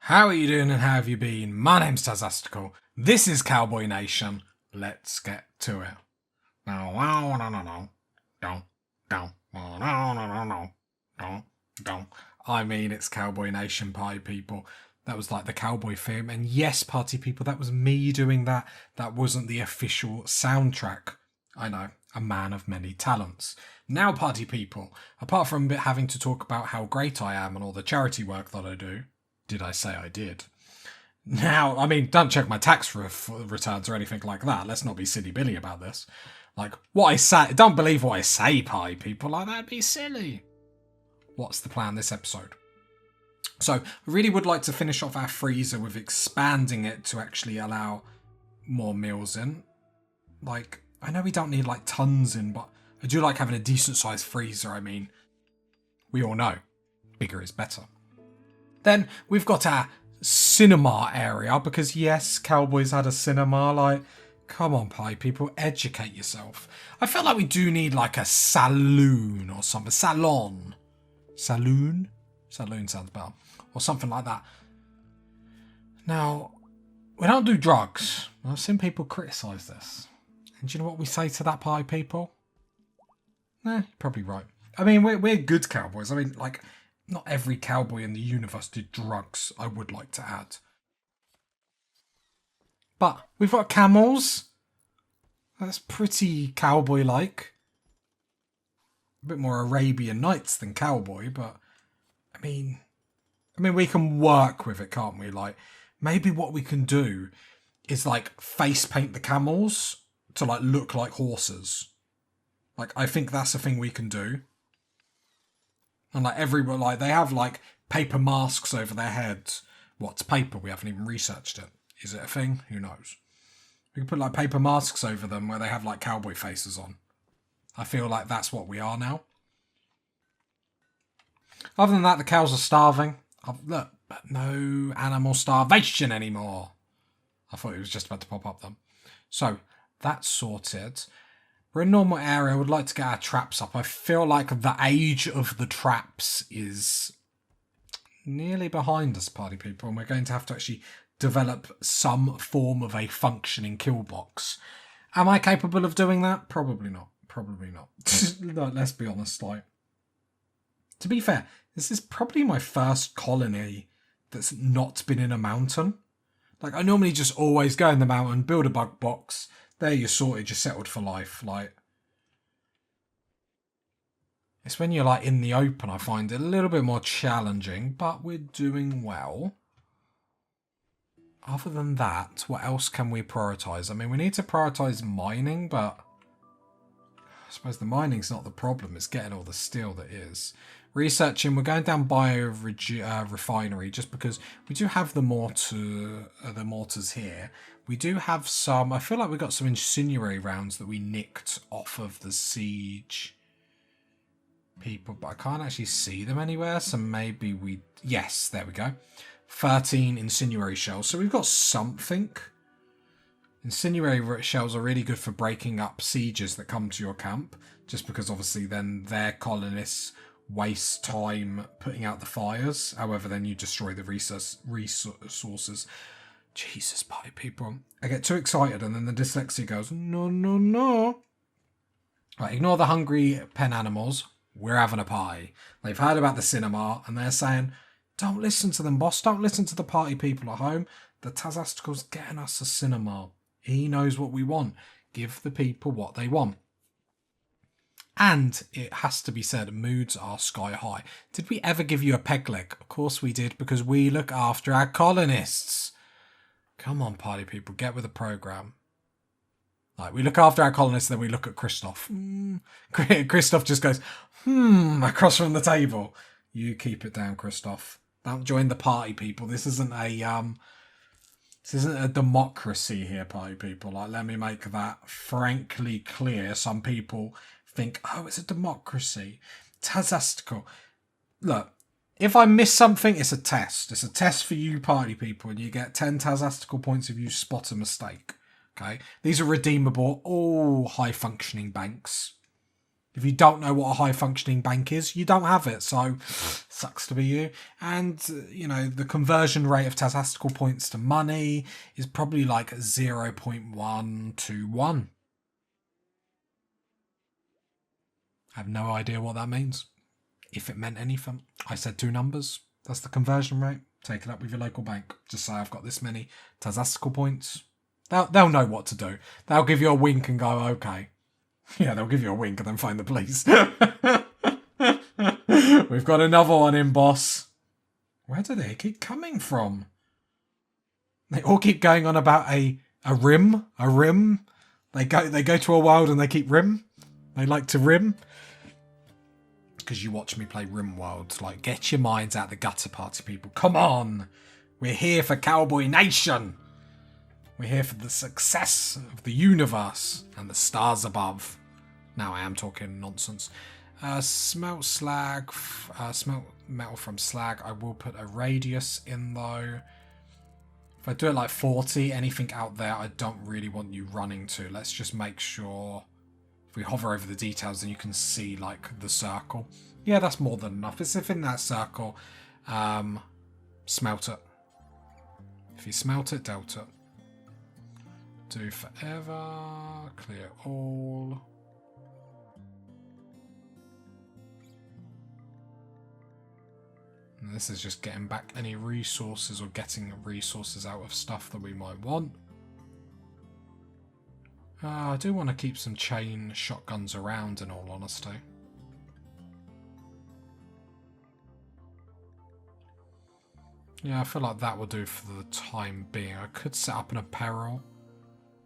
How are you doing and how have you been? My name's Tazastical. This is Cowboy Nation. Let's get to it. I mean, it's Cowboy Nation, party people. That was like the cowboy theme. And yes, party people, that was me doing that. That wasn't the official soundtrack. I know, a man of many talents. Now, party people, apart from having to talk about how great I am and all the charity work that I do, did I say I did? Now, I mean, don't check my tax returns or anything like that. Let's not be silly Billy about this. Like, what I say, don't believe what I say, pie people. Like, that'd be silly. What's the plan this episode? So, I really would like to finish off our freezer with expanding it to actually allow more meals in. Like, I know we don't need, like, tons in, but I do like having a decent-sized freezer. I mean, we all know, bigger is better. Then we've got our cinema area, because yes, Cowboys had a cinema. Like, come on, pie people, educate yourself. I feel like we do need like a saloon or something. Saloon? Saloon sounds better. Or something like that. Now, we don't do drugs. I've seen people criticise this. And do you know what we say to that, pie people? You're probably right. I mean, we're good cowboys. I mean, like, not every cowboy in the universe did drugs, I would like to add. But we've got camels. That's pretty cowboy-like. A bit more Arabian Nights than cowboy, but I mean, we can work with it, can't we? Like, maybe what we can do is like face paint the camels to like look like horses. Like, I think that's a thing we can do. And like everyone, like they have like paper masks over their heads. What's paper? We haven't even researched it. Is it a thing? Who knows? We can put like paper masks over them where they have like cowboy faces on. I feel like that's what we are now. Other than that, the cows are starving. Look, but no animal starvation anymore. I thought it was just about to pop up then. So that's sorted. We're in a normal area. I would like to get our traps up. I feel like the age of the traps is nearly behind us, party people, and we're going to have to actually develop some form of a functioning kill box. Am I capable of doing that? Probably not. Probably not. No, let's be honest. Like, to be fair, this is probably my first colony that's not been in a mountain. Like, I normally just always go in the mountain, build a bug box. There you're sorted, you're settled for life. Like, it's when you're like in the open, I find it a little bit more challenging, but we're doing well. Other than that, what else can we prioritise? I mean, we need to prioritise mining, but I suppose the mining's not the problem. It's getting all the steel that is. Researching, we're going down refinery just because we do have the mortars here. We do have some, I feel like we got some incendiary rounds that we nicked off of the siege people, but I can't actually see them anywhere, so maybe we, yes, there we go. 13 incendiary shells, so we've got something. Incendiary shells are really good for breaking up sieges that come to your camp, just because obviously then their colonists waste time putting out the fires. However, then you destroy the resources. Jesus, party people. I get too excited and then the dyslexia goes, no, no, no. Right, ignore the hungry pen animals. We're having a pie. They've heard about the cinema and they're saying, don't listen to them, boss. Don't listen to the party people at home. The Tazastical's getting us a cinema. He knows what we want. Give the people what they want. And it has to be said, moods are sky high. Did we ever give you a peg leg? Of course we did, because we look after our colonists. Come on, party people, get with the program. Like, we look after our colonists, then we look at Christoph. Christoph just goes, across from the table. You keep it down, Christoph. Don't join the party, people. This isn't a democracy here, party people. Like, let me make that frankly clear. Some people think, oh, it's a democracy. Tazastical. Look, if I miss something, it's a test. It's a test for you party people, and you get 10 Tazastical points if you spot a mistake. Okay? These are redeemable, all high-functioning banks. If you don't know what a high-functioning bank is, you don't have it, so sucks to be you. And, you know, the conversion rate of statistical points to money is probably like 0.121. I have no idea what that means. If it meant anything. I said 2 numbers. That's the conversion rate. Take it up with your local bank. Just say I've got this many statistical points. They'll know what to do. They'll give you a wink and go, okay. Yeah, they'll give you a wink and then phone the police. We've got another one in, boss. Where do they keep coming from? They all keep going on about a rim. A rim. They go to a world and they keep rim. They like to rim. Because you watch me play Rimworld. Like, get your minds out the gutter, party people. Come on. We're here for Cowboy Nation. We're here for the success of the universe and the stars above. Now I am talking nonsense. Smelt slag. Smelt metal from slag. I will put a radius in though. If I do it like 40, anything out there I don't really want you running to. Let's just make sure. If we hover over the details, then you can see like the circle. Yeah, that's more than enough. It's if in that circle. Smelt it. If you smelt it, delta. Do forever. Clear all. And this is just getting back any resources or getting resources out of stuff that we might want. I do want to keep some chain shotguns around, in all honesty. Yeah, I feel like that will do for the time being. I could set up an apparel.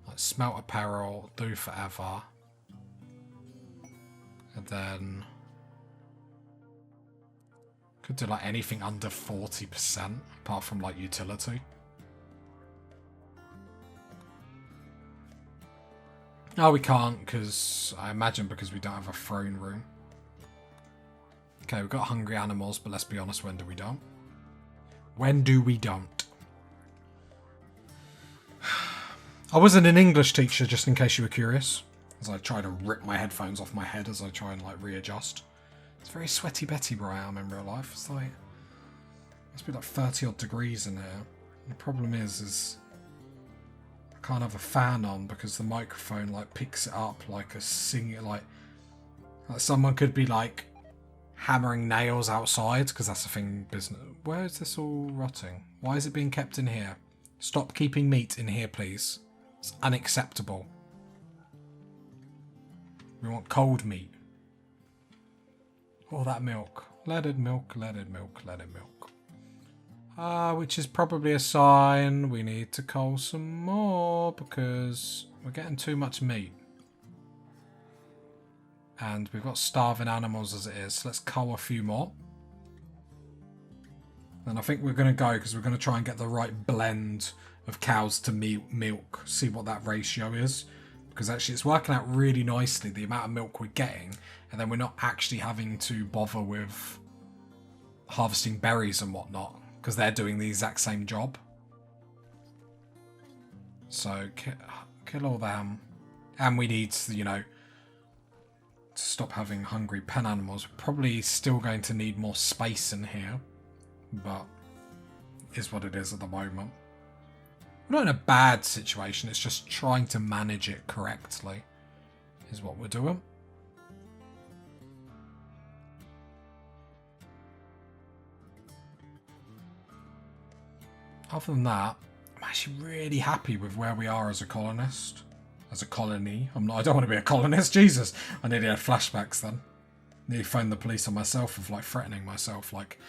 Like smelt apparel, do forever. And then could do like anything under 40%, apart from like utility. No, we can't, because I imagine because we don't have a throne room. Okay, we've got hungry animals, but let's be honest, when do we don't? When do we don't? I wasn't an English teacher, just in case you were curious, as I try to rip my headphones off my head as I try and like readjust. It's very sweaty Betty where I am in real life. It's like, it must be like 30 odd degrees in here. And the problem is I can't have a fan on because the microphone like picks it up like a like someone could be like hammering nails outside, because that's a thing business. Where is this all rotting? Why is it being kept in here? Stop keeping meat in here, please. It's unacceptable. We want cold meat. All that milk. Leaded milk, leaded milk, leaded milk. Which is probably a sign we need to cull some more, because we're getting too much meat. And we've got starving animals as it is, so let's cull a few more. And I think we're going to go, because we're going to try and get the right blend of cows to milk, see what that ratio is. Because actually it's working out really nicely, the amount of milk we're getting, and then we're not actually having to bother with harvesting berries and whatnot, because they're doing the exact same job. So kill all them. And we need, you know, to stop having hungry pen animals. We're probably still going to need more space in here, but is what it is at the moment. We're not in a bad situation, it's just trying to manage it correctly is what we're doing. Other than that, I'm actually really happy with where we are as a colonist. As a colony. I don't want to be a colonist, Jesus. I nearly had flashbacks then. Nearly phoned the police on myself of like threatening myself, like,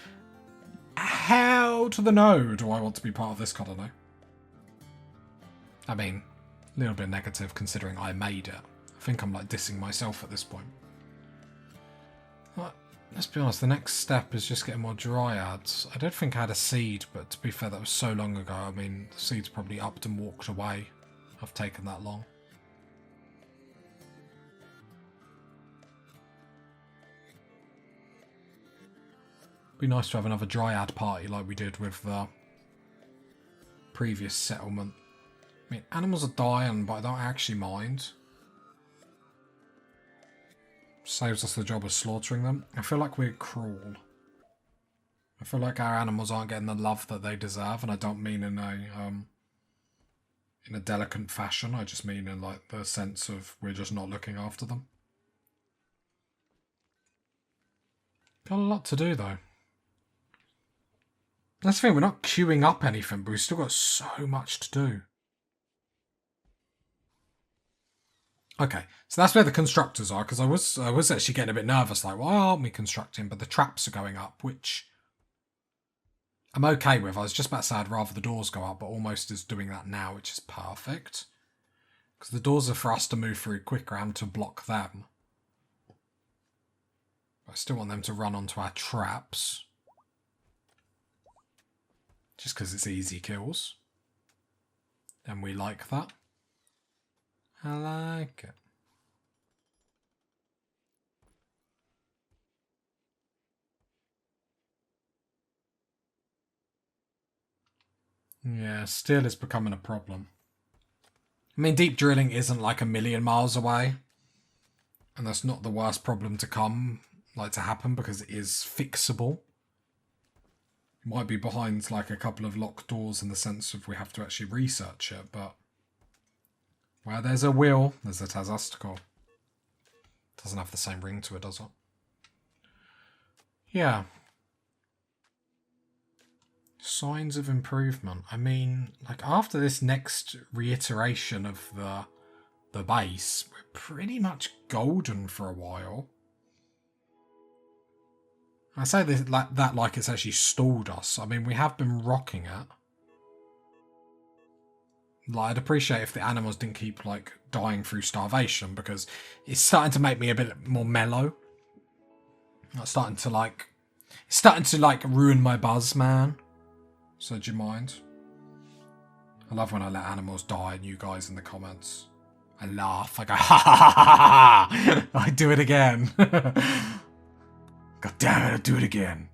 how to the no do I want to be part of this colony? I mean, a little bit negative considering I made it. I think I'm like dissing myself at this point. Well, let's be honest, the next step is just getting more dryads. I don't think I had a seed, but to be fair, that was so long ago. I mean, the seed's probably upped and walked away. I've taken that long. Be nice to have another dryad party like we did with the previous settlement. I mean, animals are dying, but I don't actually mind. Saves us the job of slaughtering them. I feel like we're cruel. I feel like our animals aren't getting the love that they deserve, and I don't mean in a delicate fashion. I just mean in like the sense of we're just not looking after them. Got a lot to do though. That's the thing, we're not queuing up anything, but we've still got so much to do. Okay, so that's where the constructors are, because I was actually getting a bit nervous, like, why aren't we constructing? But the traps are going up, which I'm okay with. I was just about to say I'd rather the doors go up, but almost is doing that now, which is perfect. Because the doors are for us to move through quicker and to block them. I still want them to run onto our traps. Just because it's easy kills. And we like that. I like it. Yeah, steel is becoming a problem. I mean, deep drilling isn't like a million miles away. And that's not the worst problem to come, like to happen, because it is fixable. Might be behind like a couple of locked doors in the sense of we have to actually research it, but where there's a will, there's a tazastical. Doesn't have the same ring to it, does it? Yeah. Signs of improvement. I mean, like after this next reiteration of the base, we're pretty much golden for a while. I say this like it's actually stalled us. I mean, we have been rocking it. Like, I'd appreciate if the animals didn't keep like dying through starvation, because it's starting to make me a bit more mellow. It's starting to like ruin my buzz, man. So do you mind? I love when I let animals die and you guys in the comments. I laugh. I go, ha ha ha ha ha! I do it again. God damn it, I'll do it again.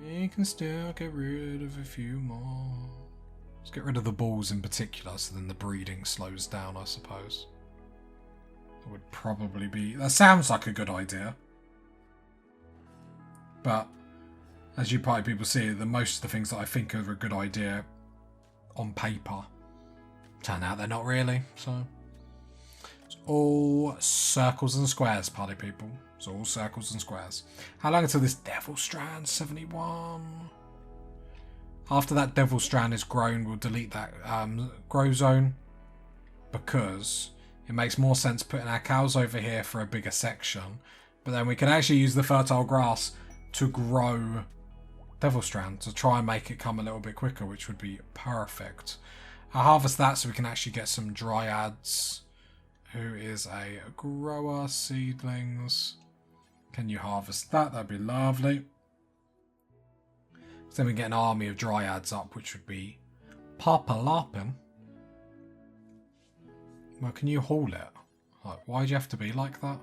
We can still get rid of a few more. Let's get rid of the balls in particular, so then the breeding slows down, I suppose. That would probably be... That sounds like a good idea. But, as you probably people see, most of the things that I think are a good idea on paper turn out they're not really, so... It's all circles and squares, party people. It's all circles and squares. How long until this devil strand? 71. After that devil strand is grown, we'll delete that grow zone, because it makes more sense putting our cows over here for a bigger section. But then we can actually use the fertile grass to grow devil strand to try and make it come a little bit quicker, which would be perfect. I'll harvest that so we can actually get some dryads. Who is a grower? Seedlings. Can you harvest that? That'd be lovely. So then we get an army of dryads up, which would be pop-a-loppin'. Well, can you haul it? Like, why do you have to be like that?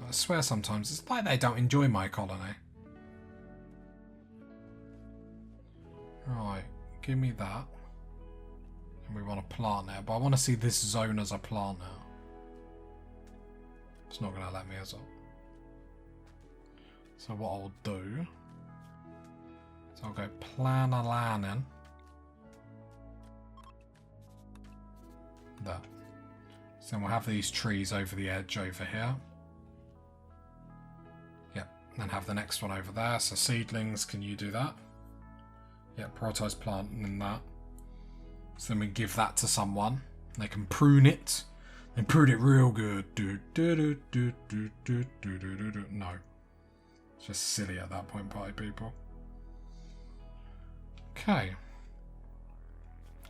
I swear sometimes it's like they don't enjoy my colony. Right, give me that. We want to plant it, but I want to see this zone as a plant now. It's not going to let me, is it? So what I'll do is I'll go plan a landing. There. So then we'll have these trees over the edge over here. Yep, and then have the next one over there. So seedlings, can you do that? Yep, prioritise planting that. So then we give that to someone. They can prune it. And prune it real good. No. It's just silly at that point, party people. Okay.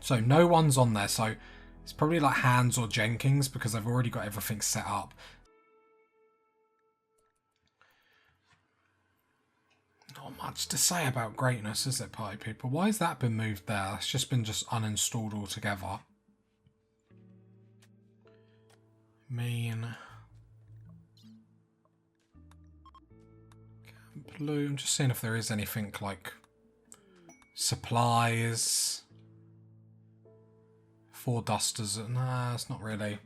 So no one's on there. So it's probably like Hans or Jenkins, because they've already got everything set up. Not much to say about greatness, is it, party people? Why has that been moved there? It's just been uninstalled altogether. I mean... Blue, I'm just seeing if there is anything like... Supplies... 4 dusters. Nah, it's not really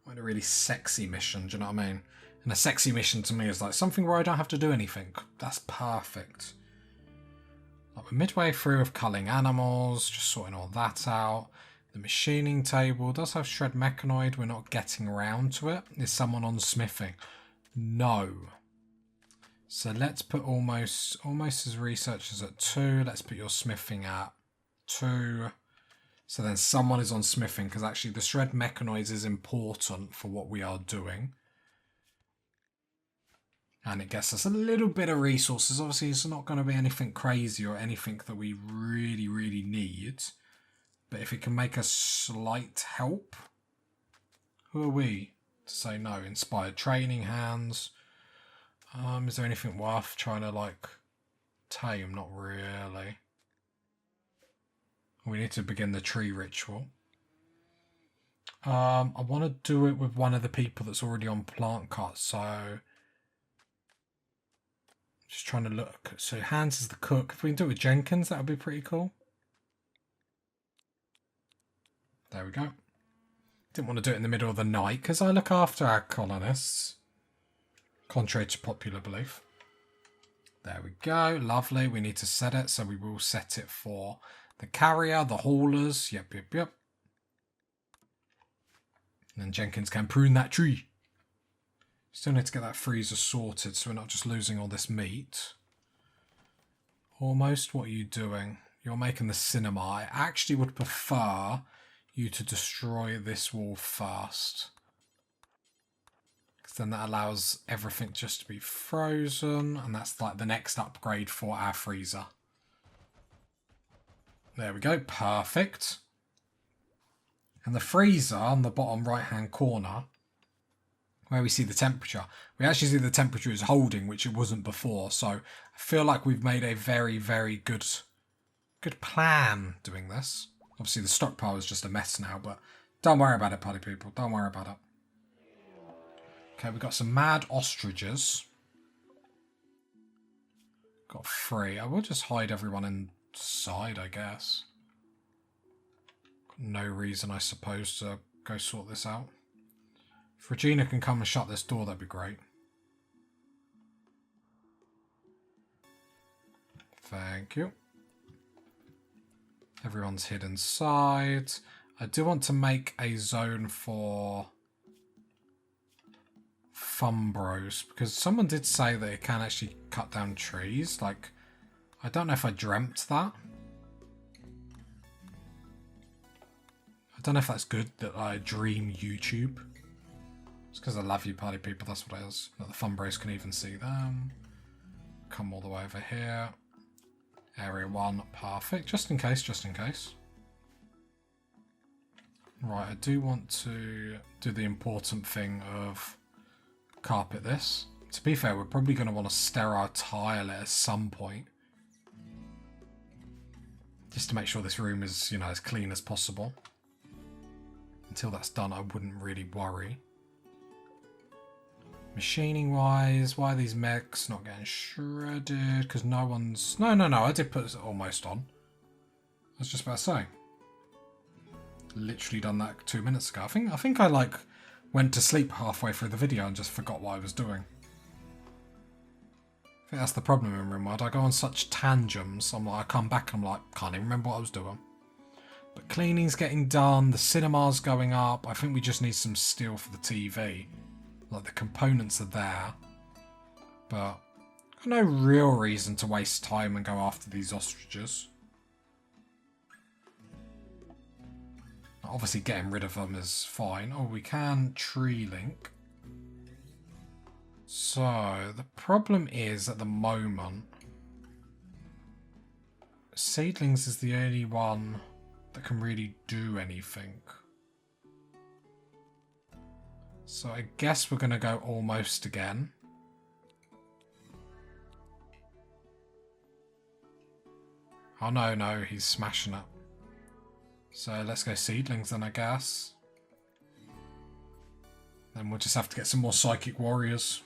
a really sexy mission, do you know what I mean? And a sexy mission to me is like something where I don't have to do anything. That's perfect. Like we're midway through of culling animals, just sorting all that out. The machining table does have shred mechanoid. We're not getting around to it. Is someone on smithing? No. So let's put almost as researchers at 2. Let's put your smithing at 2. So then someone is on smithing, because actually the shred mechanoids is important for what we are doing. And it gets us a little bit of resources. Obviously, it's not going to be anything crazy or anything that we really, really need. But if it can make a slight help, who are we to say no? Inspired training hands. Is there anything worth trying to like tame? Not really. We need to begin the tree ritual. I want to do it with one of the people that's already on plant cut. So just trying to look. So Hans is the cook. If we can do it with Jenkins, that would be pretty cool. There we go. Didn't want to do it in the middle of the night because I look after our colonists. Contrary to popular belief. There we go. Lovely. We need to set it. So we will set it for the carrier, the haulers. Yep. And then Jenkins can prune that tree. Still need to get that freezer sorted so we're not just losing all this meat. Almost. What are you doing? You're making the cinema. I actually would prefer you to destroy this wall first. Because then that allows everything just to be frozen. And that's like the next upgrade for our freezer. There we go. Perfect. And the freezer on the bottom right hand corner, where we see the temperature, we actually see the temperature is holding, which it wasn't before. So I feel like we've made a very, very good plan doing this. Obviously the stockpile is just a mess now, but don't worry about it, party people. Don't worry about it. Okay, we've got some mad ostriches. Got 3. I will just hide everyone inside, I guess. No reason, I suppose, to go sort this out. If Regina can come and shut this door, that'd be great. Thank you. Everyone's hid inside. I do want to make a zone for Fumbros, because someone did say that it can actually cut down trees. Like, I don't know if I dreamt that. I don't know if that's good that I dream YouTube. It's because I love you, party people, that's what it is. That the Fumbros can even see them. Come all the way over here. Area 1, perfect. Just in case, just in case. Right, I do want to do the important thing of carpet this. To be fair, we're probably going to want to sterile tile it at some point. Just to make sure this room is, you know, as clean as possible. Until that's done, I wouldn't really worry. Machining wise, why are these mechs not getting shredded? Because no one's... No, I did put it almost on. I was just about to say. Literally done that 2 minutes ago. I think I like went to sleep halfway through the video and just forgot what I was doing. I think that's the problem in Rimworld. I go on such tangents. I'm like, I come back and I'm like, can't even remember what I was doing. But cleaning's getting done. The cinema's going up. I think we just need some steel for the TV. Like, the components are there. But I've got no real reason to waste time and go after these ostriches. Obviously, getting rid of them is fine. Oh, we can tree link. So, the problem is, at the moment, seedlings is the only one that can really do anything. So I guess we're going to go almost again. Oh no, he's smashing it. So let's go seedlings then, I guess. Then we'll just have to get some more psychic warriors.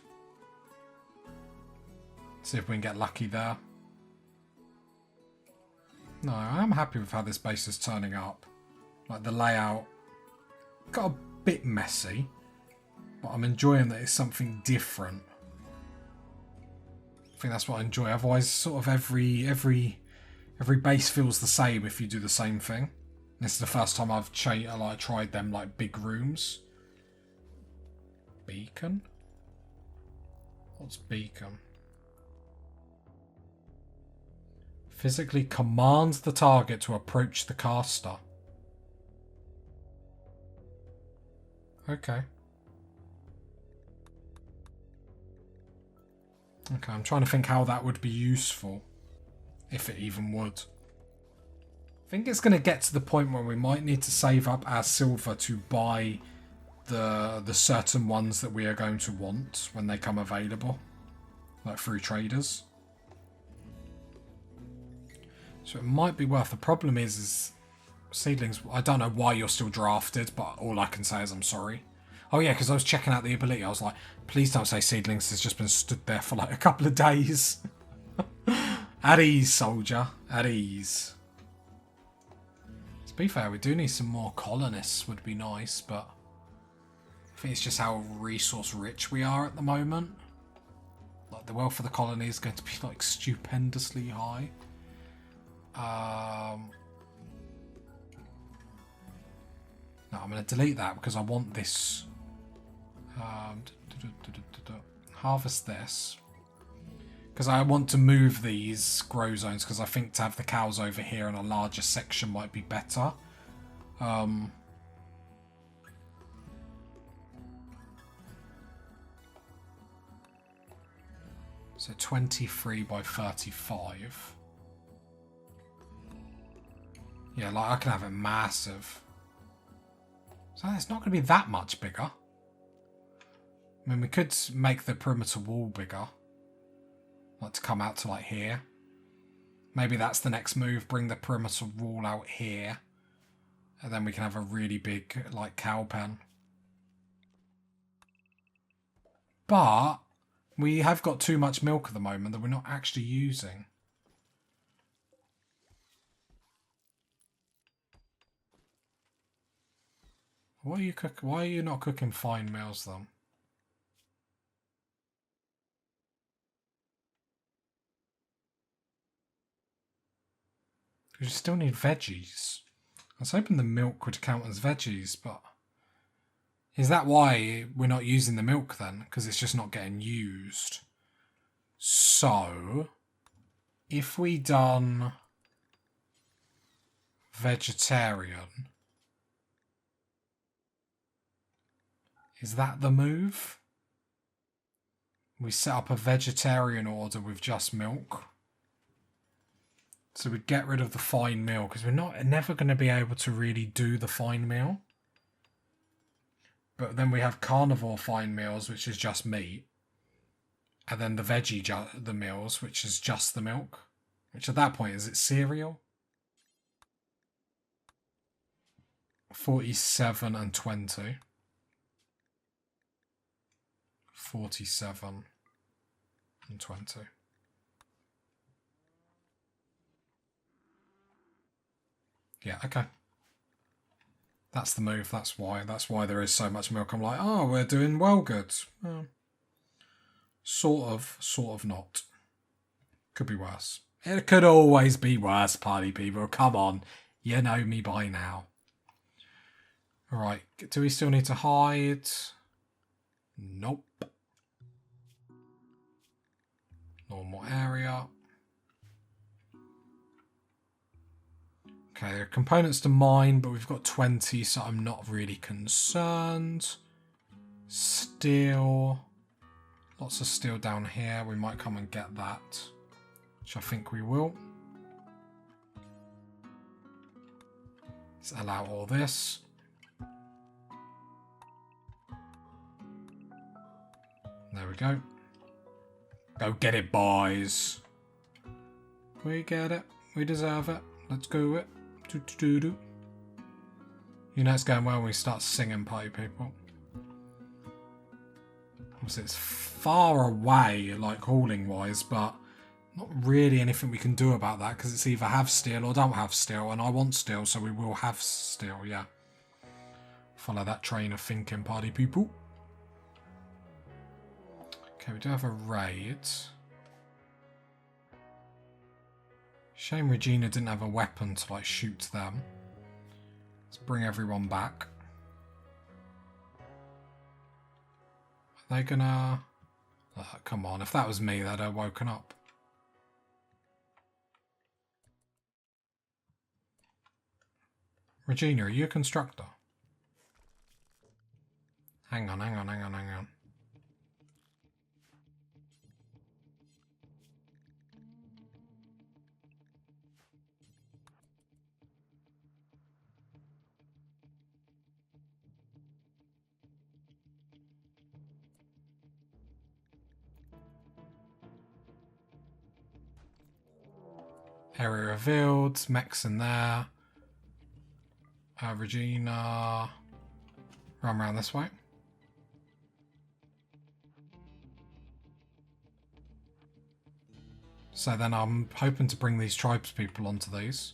See if we can get lucky there. No, I'm happy with how this base is turning up. Like the layout got a bit messy, but I'm enjoying that it's something different. I think that's what I enjoy. Otherwise, sort of every base feels the same if you do the same thing. This is the first time I've tried them like big rooms. Beacon? What's beacon? Physically commands the target to approach the caster. Okay. Okay, I'm trying to think how that would be useful. If it even would. I think it's going to get to the point where we might need to save up our silver to buy the certain ones that we are going to want when they come available. Like through traders. So it might be worth. The problem is seedlings. I don't know why you're still drafted, but all I can say is I'm sorry. Oh yeah, because I was checking out the ability. I was like, please don't say seedlings has just been stood there for like a couple of days. At ease, soldier. At ease. To be fair, we do need some more colonists. Would be nice, but I think it's just how resource rich we are at the moment. Like the wealth of the colony is going to be like stupendously high. No, I'm going to delete that because I want this. Harvest this. Because I want to move these grow zones because I think to have the cows over here in a larger section might be better. So 23 by 35. Yeah, like I can have it massive. So it's not going to be that much bigger. I mean, we could make the perimeter wall bigger. Like to come out to like here. Maybe that's the next move. Bring the perimeter wall out here. And then we can have a really big like cow pen. But we have got too much milk at the moment that we're not actually using. Why are you not cooking fine meals then? You still need veggies. I was hoping the milk would count as veggies, but is that why we're not using the milk then? Because it's just not getting used. So, if we done vegetarian, is that the move? We set up a vegetarian order with just milk. So we get rid of the fine meal because we're never going to be able to really do the fine meal. But then we have carnivore fine meals, which is just meat. And then the veggie the meals, which is just the milk. Which at that point, is it cereal? 47 and 20. 47 and 20. Yeah, okay. That's the move. That's why there is so much milk. I'm like, oh, we're doing well good. Well, sort of not. Could be worse. It could always be worse, party people. Come on. You know me by now. Alright, do we still need to hide? Nope. Normal area. Okay, there are components to mine, but we've got 20, so I'm not really concerned. Steel. Lots of steel down here. We might come and get that, which I think we will. Let's allow all this. There we go. Go get it, boys. We get it. We deserve it. Let's go it. Do. You know it's going well when we start singing, party people. Obviously it's far away, like hauling wise, but Not really anything we can do about that, because it's either have steel or don't have steel, and I want steel, so we will have steel, yeah. Follow that train of thinking, party people. Okay, we do have a raid. Shame Regina didn't have a weapon to, like, shoot them. Let's bring everyone back. Are they gonna... come on, if that was me, they'd have woken up. Regina, are you a constructor? Hang on. Area revealed, mechs in there. Regina, run around this way. So then I'm hoping to bring these tribes people onto these.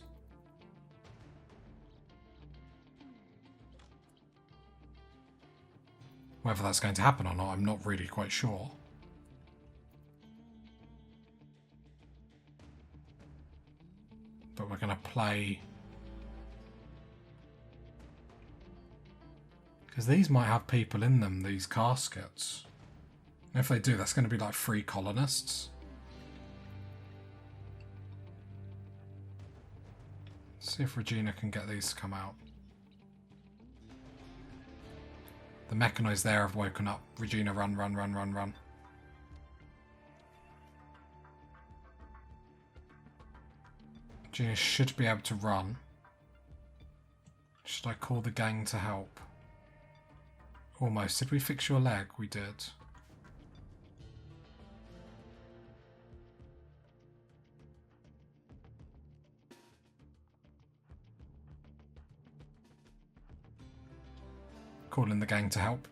Whether that's going to happen or not, I'm not really quite sure. But we're going to play... because these might have people in them, these caskets. If they do, that's going to be like 3 colonists. Let's see if Regina can get these to come out. The mechanoids there have woken up. Regina, run. Regina should be able to run. Should I call the gang to help? Almost. Did we fix your leg? We did. Calling the gang to help.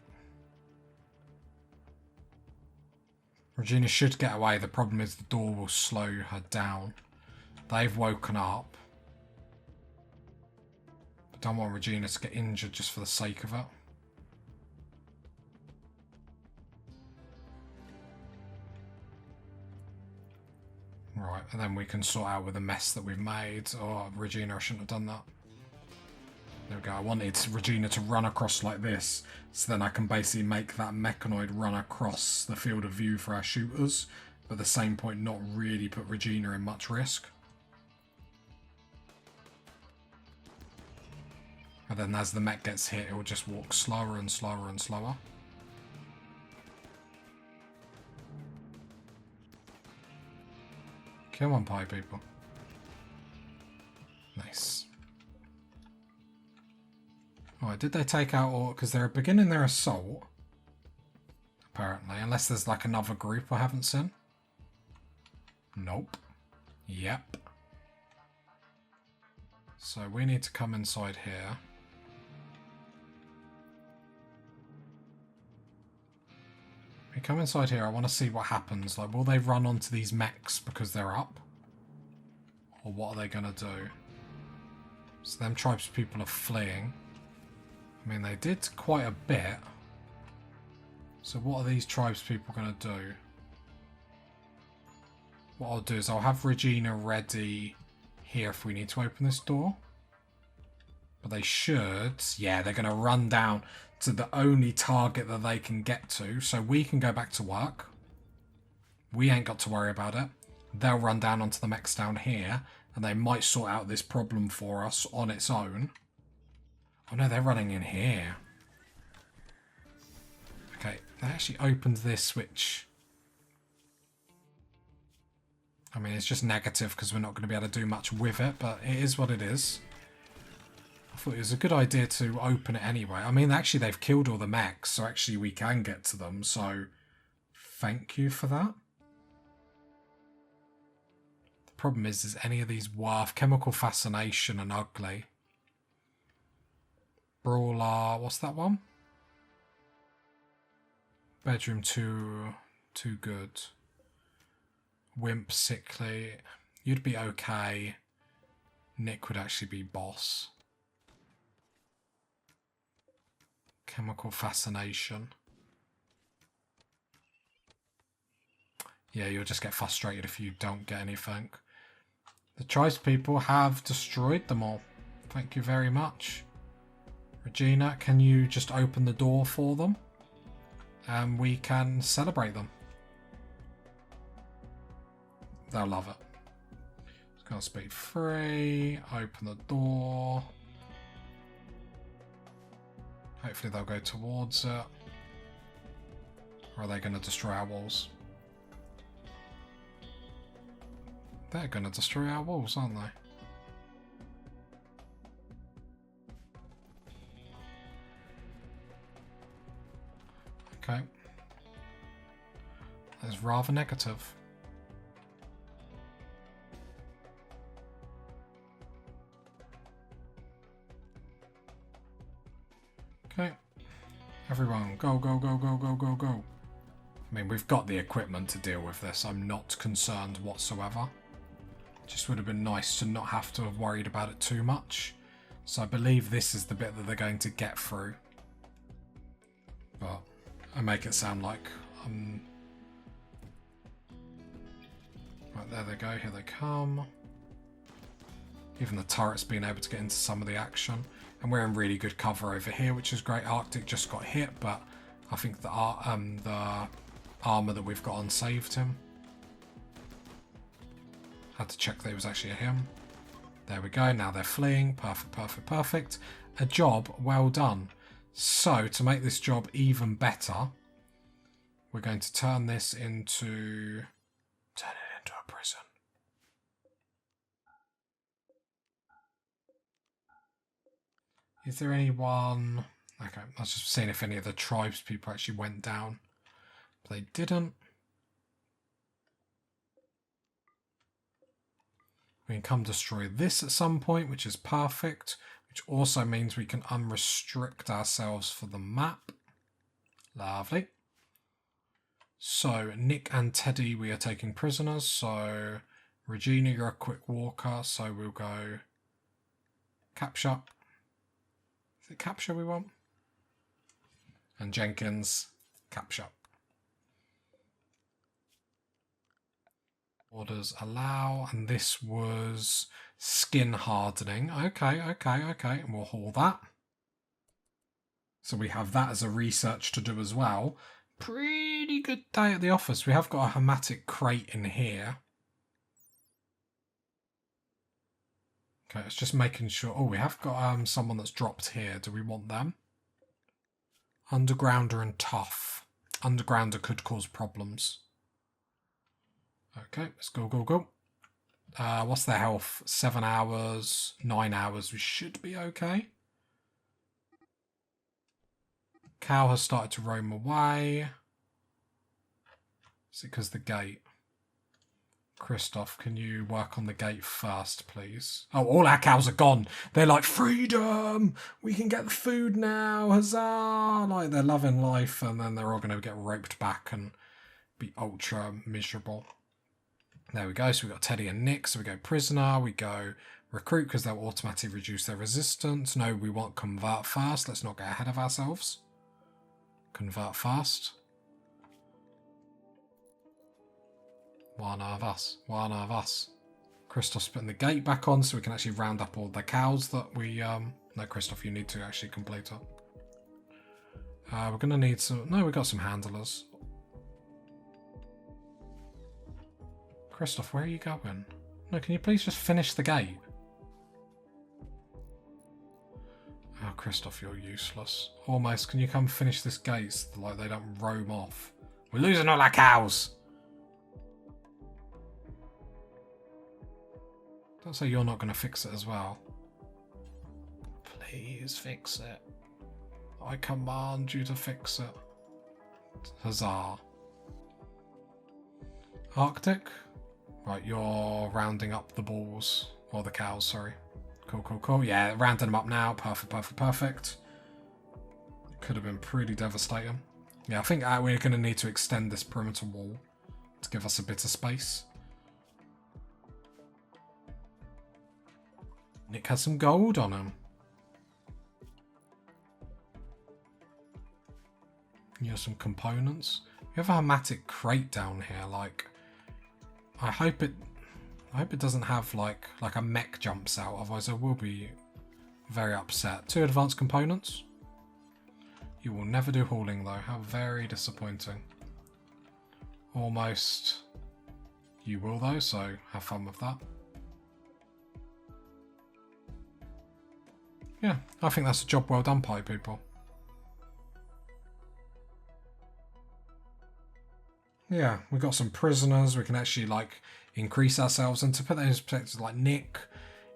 Regina should get away. The problem is the door will slow her down. They've woken up. I don't want Regina to get injured just for the sake of it. Right, and then we can sort out with the mess that we've made. Oh, Regina, I shouldn't have done that. There we go. I wanted Regina to run across like this, so then I can basically make that mechanoid run across the field of view for our shooters, but at the same point not really put Regina in much risk. And then as the mech gets hit, it will just walk slower and slower and slower. Come on, pie people. Nice. Alright, did they take out all... because they're beginning their assault. Apparently, unless there's like another group I haven't seen. Nope. Yep. So we need to come inside here. We come inside here, I want to see what happens. Like, will they run onto these mechs because they're up? Or what are they going to do? So them tribes people are fleeing. I mean, they did quite a bit. So what are these tribes people going to do? What I'll do is I'll have Regina ready here if we need to open this door. But they should... yeah, they're going to run down to the only target that they can get to. So we can go back to work. We ain't got to worry about it. They'll run down onto the mechs down here. And they might sort out this problem for us on its own. Oh no, they're running in here. Okay, they actually opened this, which... I mean, it's just negative because we're not going to be able to do much with it, but it is what it is. I thought it was a good idea to open it anyway. I mean, actually, they've killed all the mechs, so actually we can get to them, so thank you for that. The problem is any of these worth? Chemical Fascination and Ugly. Brawler, what's that one? Bedroom too good. Wimp, sickly. You'd be okay. Nick would actually be boss. Chemical fascination. Yeah, you'll just get frustrated if you don't get anything. The choice people have destroyed them all. Thank you very much. Regina, can you just open the door for them? And we can celebrate them. They'll love it. It's going to speed 3. Open the door. Hopefully they'll go towards it. Or are they going to destroy our walls? They're going to destroy our walls, aren't they? Okay. That's rather negative. Okay. Everyone, go, go, go, go, go, go, go. I mean, we've got the equipment to deal with this. I'm not concerned whatsoever. Just would have been nice to not have to have worried about it too much. So I believe this is the bit that they're going to get through. But I make it sound like right, there they go, here they come. Even the turret's been able to get into some of the action. And we're in really good cover over here, which is great. Arctic just got hit, but I think the armor that we've got on saved him. Had to check that it was actually a him. There we go, now they're fleeing. Perfect, perfect, perfect. A job well done. So, to make this job even better, we're going to turn this into... turn it into a prison. Is there anyone... okay, I was just seeing if any of the tribes people actually went down. But they didn't. We can come destroy this at some point, which is perfect. Which also means we can unrestrict ourselves for the map. Lovely. So, Nick and Teddy we are taking prisoners. So, Regina, you're a quick walker. So, we'll go capture. Is it capture we want? And Jenkins, capture. Orders allow, and this was skin hardening. Okay, okay, okay, and we'll haul that. So we have that as a research to do as well. Pretty good day at the office. We have got a hematic crate in here. Okay, it's just making sure. Oh, we have got someone that's dropped here. Do we want them? Undergrounder and tough. Undergrounder could cause problems. Okay, let's go, go, go. What's their health? 7 hours, 9 hours. We should be okay. Cow has started to roam away. Is it because the gate? Christoph, can you work on the gate first, please? Oh, all our cows are gone. They're like, freedom! We can get the food now, huzzah! Like, they're loving life, and then they're all going to get roped back and be ultra miserable. There we go. So we've got Teddy and Nick. So we go prisoner. We go recruit because they'll automatically reduce their resistance. No, we want convert first. Let's not get ahead of ourselves. Convert fast. One of us. One of us. Christoph's putting the gate back on so we can actually round up all the cows that we... No, Christoph, you need to actually complete it. We're going to need some... No, we've got some handlers. Christoph, where are you going? No, can you please just finish the gate? Oh, Christoph, you're useless. Almost, can you come finish this gate so like they don't roam off? We're losing all our cows! Don't say you're not going to fix it as well. Please fix it. I command you to fix it. Huzzah. Arctic? Right, you're rounding up the bulls. Or the cows, sorry. Cool, cool, cool. Yeah, rounding them up now. Perfect, perfect, perfect. Could have been pretty devastating. Yeah, I think we're going to need to extend this perimeter wall to give us a bit of space. Nick has some gold on him. You have some components. We have a hermetic crate down here. Like, I hope it doesn't have like a mech jumps out. Otherwise, I will be very upset. 2 advanced components. You will never do hauling though. How very disappointing. Almost. You will though, so have fun with that. Yeah, I think that's a job well done, pie people. Yeah, we've got some prisoners. We can actually like increase ourselves, and to put that in perspective, like Nick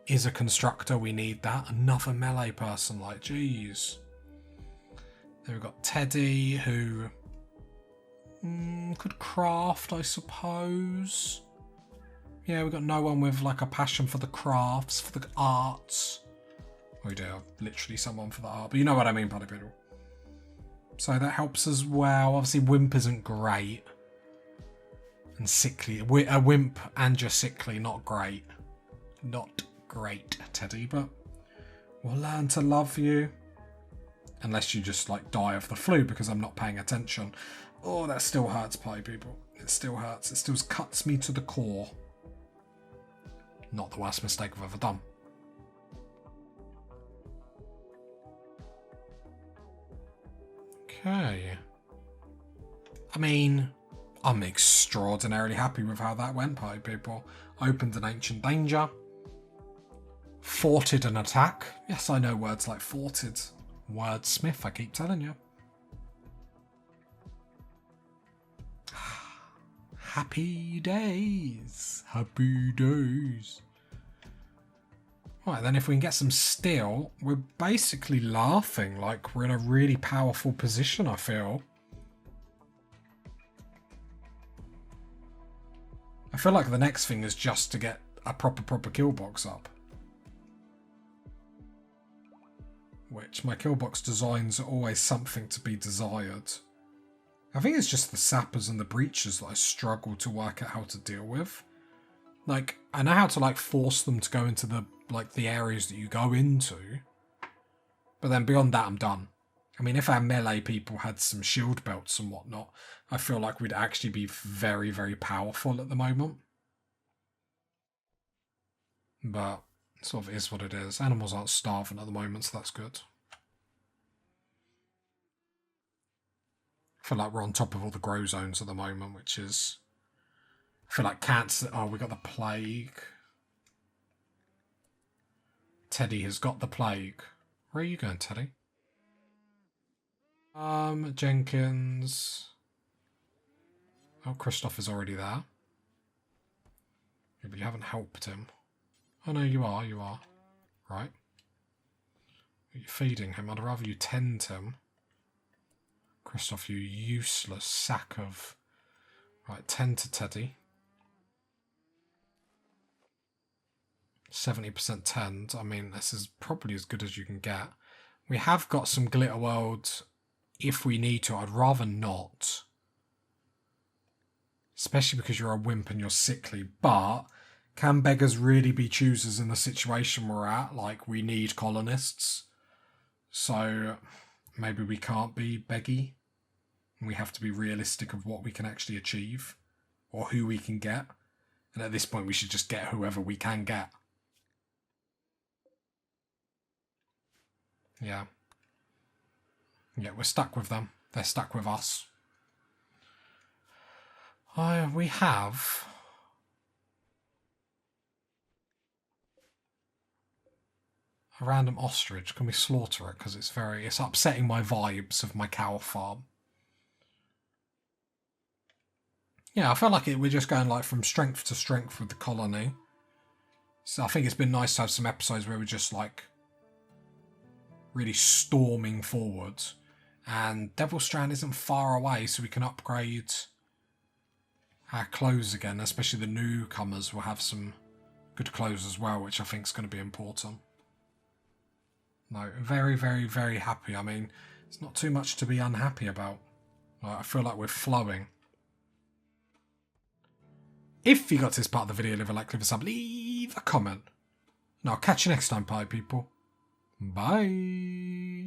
is a constructor. We need that. Another melee person, like jeez. Then we've got Teddy, who could craft, I suppose. Yeah, we've got no one with like a passion for the crafts, for the arts. We do have literally someone for the art, but you know what I mean, buddy people. So that helps as well. Obviously, Wimp isn't great. And sickly. A wimp and just sickly, not great. Not great, Teddy, but we'll learn to love you. Unless you just like die of the flu because I'm not paying attention. Oh, that still hurts, pie people. It still hurts. It still cuts me to the core. Not the worst mistake I've ever done. Okay. I mean, I'm extraordinarily happy with how that went, pie people. Opened an ancient danger. Forted an attack. Yes, I know words like forted. Wordsmith, I keep telling you. Happy days. Happy days. Right, then if we can get some steel, we're basically laughing like we're in a really powerful position, I feel. I feel like the next thing is just to get a proper kill box up. Which, my kill box designs are always something to be desired. I think it's just the sappers and the breachers that I struggle to work out how to deal with. Like, I know how to like force them to go into the the areas that you go into. But then beyond that, I'm done. I mean, if our melee people had some shield belts and whatnot, I feel like we'd actually be very, very powerful at the moment. But it sort of is what it is. Animals aren't starving at the moment, so that's good. I feel like we're on top of all the grow zones at the moment, which is... I feel like cats... Oh, we got the plague. Teddy has got the plague. Where are you going, Teddy? Jenkins. Oh, Christoph is already there. Yeah, but you haven't helped him. Oh no, you are. Right. You're feeding him. I'd rather you tend him. Christoph, you useless sack of... Right, tend to Teddy. 70% tend. I mean, this is probably as good as you can get. We have got some Glitter World if we need to. I'd rather not. Especially because you're a wimp and you're sickly. But can beggars really be choosers in the situation we're at? Like, we need colonists. So maybe we can't be beggy. We have to be realistic of what we can actually achieve. Or who we can get. And at this point, we should just get whoever we can get. Yeah. Yeah, we're stuck with them. They're stuck with us. We have... a random ostrich. Can we slaughter it? Because it's upsetting my vibes of my cow farm. Yeah, I feel like we're just going like from strength to strength with the colony. So I think it's been nice to have some episodes where we're just like really storming forward. And Devil Strand isn't far away, so we can upgrade our clothes again. Especially the newcomers will have some good clothes as well, which I think is going to be important. No, very, very, very happy. I mean, it's not too much to be unhappy about. I feel like we're flowing. If you got to this part of the video, leave a like, leave a sub, leave a comment. And I'll catch you next time, pie people. Bye.